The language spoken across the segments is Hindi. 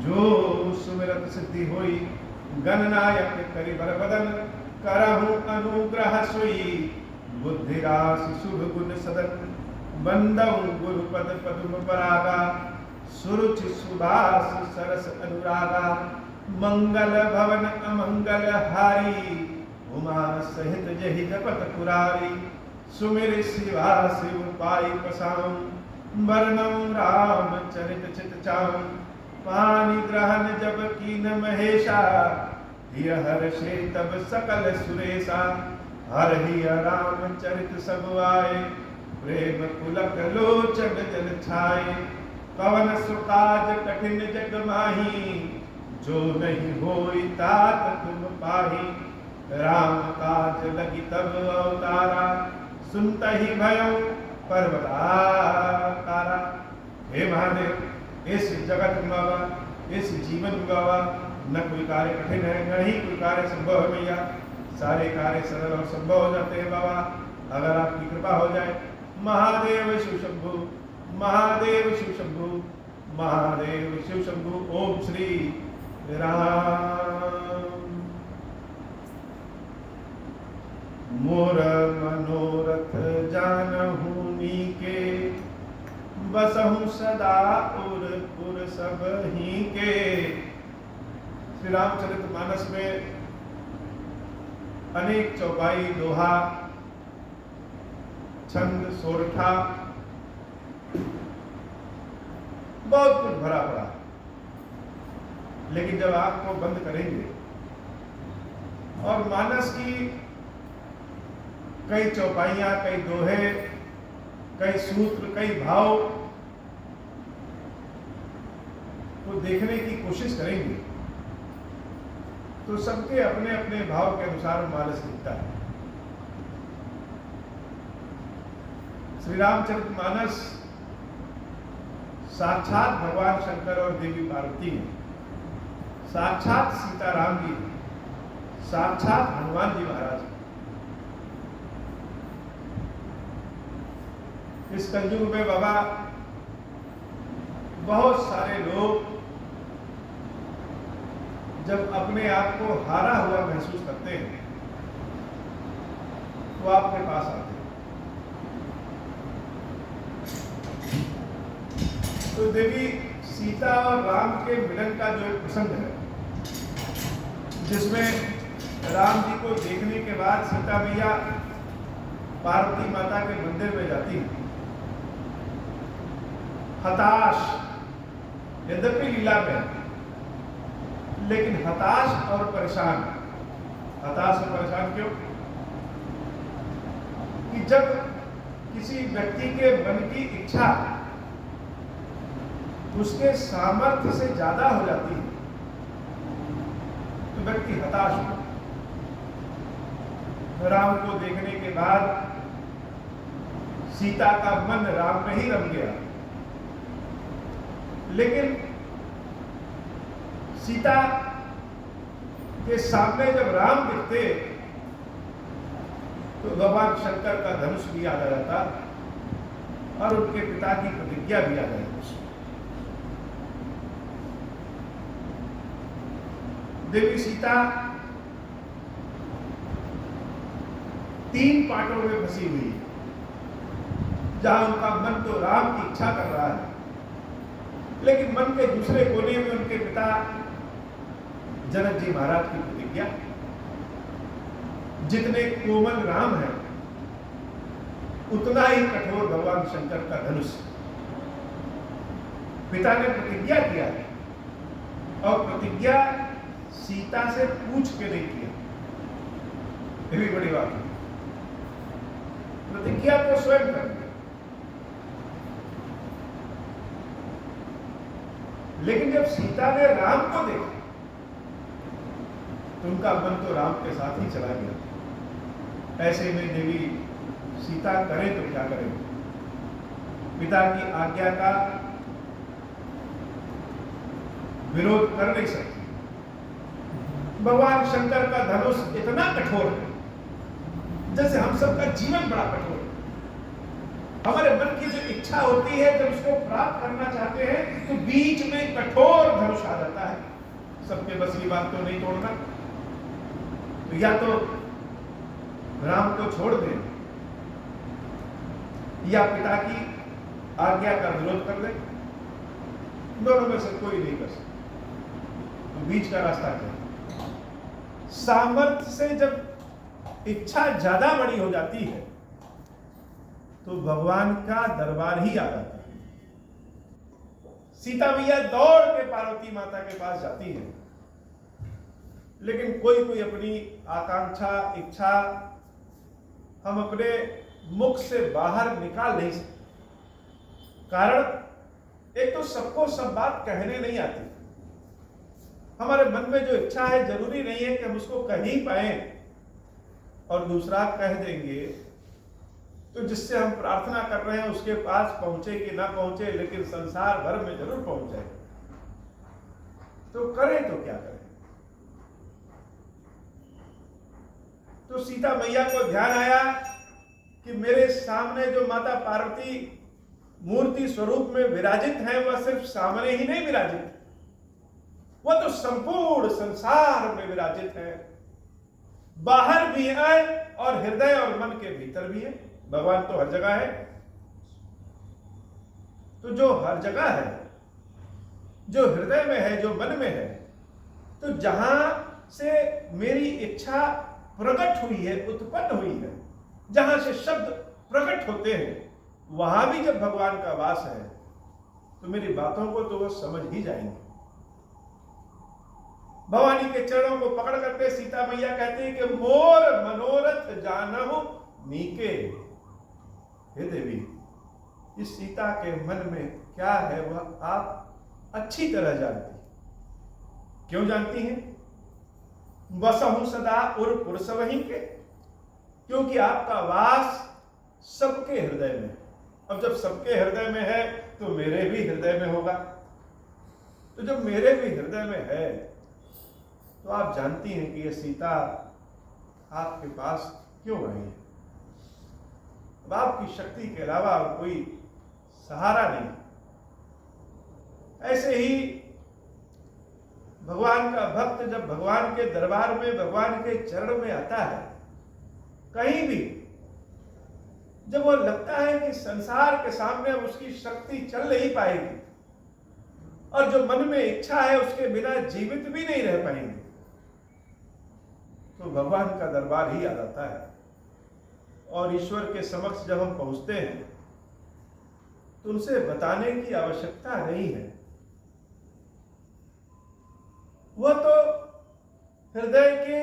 जो सुमिरत सिद्धि होई, गणनायक करि बर बदन, करहु अनुग्रह सोई, बुद्धि राशि शुभ गुण सदन, बंदऊ गुरुपद पद्म परागा, सुरुचि सुभाष सरस अनुरागा, मंगल भवन अमंगल हारी, उमा सहित जहि जपत पुरारी, सुमिर शिवा शिव पाई पसाऊं, वर्णम राम चरित चित चाऊं, पानी ग्रहण जब कीन महेशा, हिय हर्षे तब सकल सुरेशा, हर हिय राम चरित सब आए, प्रेम पुलक लोचन जल छाए, पवन सुकाज कठिन जग माही, जो नहीं होई तात तुम पाही, राम काज लगी तब अवतारा, सुनता ही भयो पर्वताकारा। हे महादेव, इस जगत में बाबा, इस जीवन में बाबा, न कोई कार्य कठिन है, न ही कोई कार्य संभव है भैया। सारे कार्य सरल और संभव हो जाते हैं बाबा, अगर आपकी कृपा हो जाए। महादेव शिव शंभु, महादेव शिव शंभु, महादेव शिव शंभु। ओम श्री राम। मोर मनोरथ जानहु नीके, बसहु सदा उर पुर सब ही के। श्री रामचरितमानस में अनेक चौपाई, दोहा, छंद, सोरठा, बहुत कुछ भरा पड़ा। लेकिन जब आंख को बंद करेंगे और मानस की कई चौपाइयां, कई दोहे, कई सूत्र, कई भाव को देखने की कोशिश करेंगे तो सबके अपने अपने भाव के अनुसार मानस दिखता है। श्री रामचरितमानस साक्षात भगवान शंकर और देवी पार्वती हैं, साक्षात सीताराम जी, साक्षात हनुमान जी महाराज। इस कलयुग में बाबा बहुत सारे लोग जब अपने आप को हारा हुआ महसूस करते हैं तो आपके पास आते हैं। तो देवी सीता और राम के मिलन का जो एक प्रसंग है, जिसमें राम जी को देखने के बाद सीता मैया पार्वती माता के मंदिर में जाती है, हताश, यद्यपि लीला में, लेकिन हताश और परेशान। हताश और परेशान क्यों? कि जब किसी व्यक्ति के मन की इच्छा उसके सामर्थ्य से ज्यादा हो जाती है तो व्यक्ति हताश हो। राम को देखने के बाद सीता का मन राम में ही रम गया, लेकिन सीता के सामने जब राम दिखते तो भगवान शंकर का धनुष भी याद आ जाता और उनके पिता की प्रतिज्ञा भी याद आ जाती। देवी सीता 3 पाटों में फंसी हुई है, जहां उनका मन तो राम की इच्छा कर रहा है, लेकिन मन के दूसरे कोने में उनके पिता जनक जी महाराज की प्रतिज्ञा। जितने कोमल राम है उतना ही कठोर भगवान शंकर का धनुष। पिता ने प्रतिज्ञा किया है और प्रतिज्ञा सीता से पूछ के नहीं किया, ये भी बड़ी बात है। प्रतिज्ञा तो स्वयं कर दिया, लेकिन जब सीता ने राम को देखा तो उनका मन तो राम के साथ ही चला गया। ऐसे में देवी सीता करे तो क्या करे, पिता की आज्ञा का विरोध कर नहीं सकती। भगवान शंकर का धनुष इतना कठोर है, जैसे हम सबका जीवन बड़ा कठोर है। हमारे मन की जो इच्छा होती है, जब उसको प्राप्त करना चाहते हैं तो बीच में कठोर होश आ जाता है, सबके बस की बात तो नहीं तोड़ना। तो या तो राम को छोड़ दें या पिता की आज्ञा का विरोध कर दें, दोनों में से कोई नहीं कर सकता। तो बीच का रास्ता क्या है? सामर्थ्य से जब इच्छा ज्यादा बड़ी हो जाती है तो भगवान का दरबार ही आ जाता है। सीता मैया दौड़ के पार्वती माता के पास जाती है, लेकिन कोई कोई अपनी आकांक्षा, इच्छा हम अपने मुख से बाहर निकाल नहीं सकते। कारण एक तो सबको सब बात कहने नहीं आती। हमारे मन में जो इच्छा है जरूरी नहीं है कि हम उसको कह ही पाए, और दूसरा कह देंगे तो जिससे हम प्रार्थना कर रहे हैं उसके पास पहुंचे कि ना पहुंचे, लेकिन संसार भर में जरूर पहुंच जाए। तो करें तो क्या करें? तो सीता मैया को ध्यान आया कि मेरे सामने जो माता पार्वती मूर्ति स्वरूप में विराजित है, वह सिर्फ सामने ही नहीं विराजित, वह तो संपूर्ण संसार में विराजित है। बाहर भी है और हृदय और मन के भीतर भी है। भगवान तो हर जगह है। तो जो हर जगह है, जो हृदय में है, जो मन में है, तो जहां से मेरी इच्छा प्रकट हुई है, उत्पन्न हुई है, जहां से शब्द प्रकट होते हैं, वहां भी जब भगवान का वास है तो मेरी बातों को तो वो समझ ही जाएंगे। भवानी के चरणों को पकड़ करके सीता मैया कहते हैं कि मोर मनोरथ जानहु मीके। हे देवी, इस सीता के मन में क्या है वह आप अच्छी तरह जानती। क्यों जानती हैं? बसहु सदा उर पुरुष वहीं के, क्योंकि आपका वास सबके हृदय में। अब जब सबके हृदय में है तो मेरे भी हृदय में होगा। तो जब मेरे भी हृदय में है तो आप जानती हैं कि ये सीता आपके पास क्यों आई है। अब आपकी शक्ति के अलावा कोई सहारा नहीं। ऐसे ही भगवान का भक्त जब भगवान के दरबार में, भगवान के चरण में आता है, कहीं भी जब वो लगता है कि संसार के सामने उसकी शक्ति चल नहीं पाएगी और जो मन में इच्छा है उसके बिना जीवित भी नहीं रह पाएंगे, तो भगवान का दरबार ही आ जाता है। और ईश्वर के समक्ष जब हम पहुंचते हैं तो उनसे बताने की आवश्यकता नहीं है। वह तो हृदय के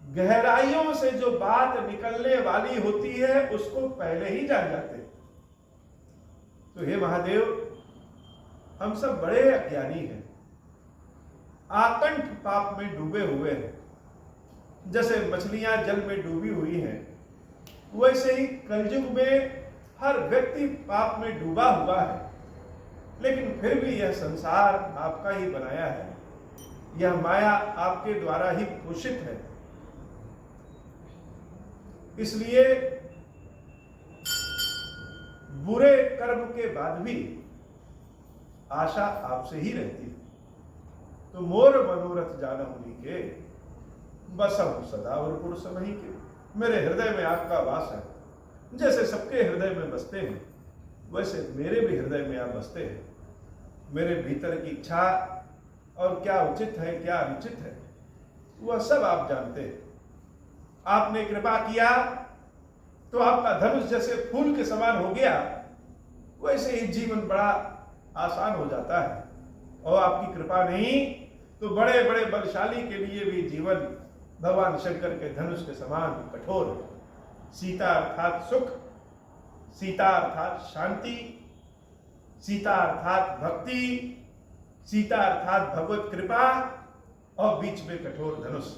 गहराइयों से जो बात निकलने वाली होती है उसको पहले ही जान जाते हैं। तो हे महादेव, हम सब बड़े अज्ञानी हैं, आकंठ पाप में डूबे हुए हैं। जैसे मछलियां जल में डूबी हुई हैं, वैसे ही कलयुग में हर व्यक्ति पाप में डूबा हुआ है। लेकिन फिर भी यह संसार आपका ही बनाया है, यह माया आपके द्वारा ही पोषित है। इसलिए बुरे कर्म के बाद भी आशा आपसे ही रहती है। तो मोर मनोरथ जानहु मीके, बसहु सदा उर पुरुष वहीं के। मेरे हृदय में आपका वास है। जैसे सबके हृदय में बसते हैं, वैसे मेरे भी हृदय में आप बसते हैं। मेरे भीतर की इच्छा और क्या उचित है, क्या अनुचित है, वह सब आप जानते हैं। आपने कृपा किया तो आपका धनुष जैसे फूल के समान हो गया, वैसे ही जीवन बड़ा आसान हो जाता है। और आपकी कृपा नहीं तो बड़े बड़े बलशाली के लिए भी जीवन भगवान शंकर के धनुष के समान कठोर है। सीता अर्थात सुख, सीता अर्थात शांति, सीता अर्थात भक्ति, सीता अर्थात भगवत कृपा, और बीच में कठोर धनुष।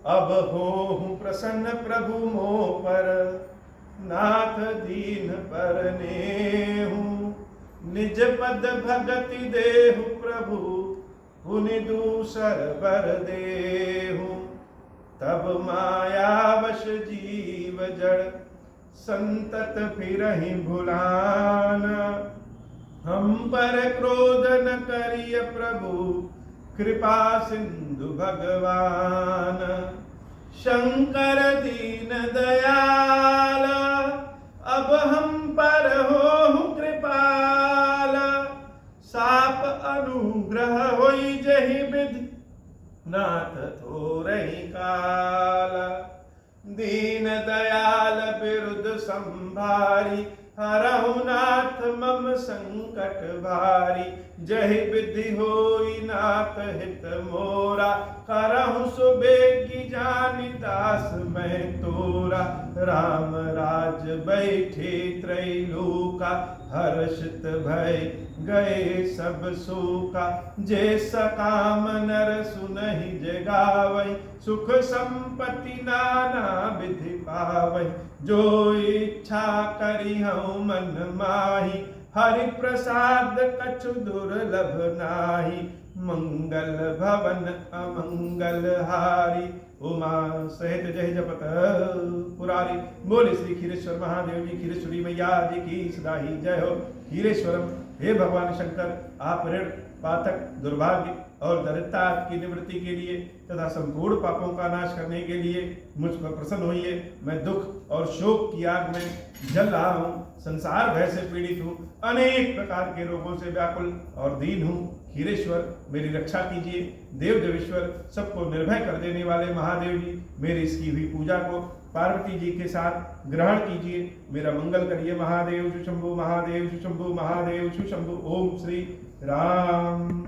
अब होहु प्रसन्न प्रभु मोह पर, नाथ दीन पर नेहु। निज पद भगति देहु प्रभु, पुनि दूसर बर देहु। तब मायावश जीव जड़, संतत फिरहि भुलाना। पर क्रोध न करिय प्रभु, कृपा सिंधु भगवान। शंकर दीन दयाल, अब हम पर हो कृपाल। साप अनुग्रह होई जहि विधि, नाथ थोरहि काल। दीन दयाल बिरुद संभारी, हरहु नाथ मम संकट भारी। जहि विधि होई नाथ हित मोरा, करहु सुबेगी जानि दास मैं तोरा। राम राज बैठे त्रैलोका, हर्षित भय गए सब शोका। जे सकाम नर सुनहि जगावै, सुख संपत्ति नाना विधि पावै। जो इच्छा करिहउ मन माही, हरि प्रसाद कछु दुर्लभ नाही। मंगल भवन अमंगल हारी, उमा सहित जय जपत पुरारी। बोले श्री खीरेश्वर महादेव जी, खीरेश्वरी मैया जी की सदा ही जय हो। खीरेश्वरम, हे भगवान शंकर, आप ऋण पातक दुर्भाग्य और दरिद्रता की निवृत्ति के लिए तथा संपूर्ण पापों का नाश करने के लिए मुझ पर प्रसन्न होइए। मैं दुख और शोक की आग में जल रहा हूँ, संसार भय से पीड़ित हूँ, अनेक प्रकार के रोगों से व्याकुल और दीन हूँ। खीरेश्वर, मेरी रक्षा कीजिए। देव देवेश्वर, सबको निर्भय कर देने वाले महादेव जी, मेरी इसकी हुई पूजा को पार्वती जी के साथ ग्रहण कीजिए। मेरा मंगल करिए। महादेव सुशंभु, महादेव सुशंभु, महादेव सुशंभु। ओम श्री राम।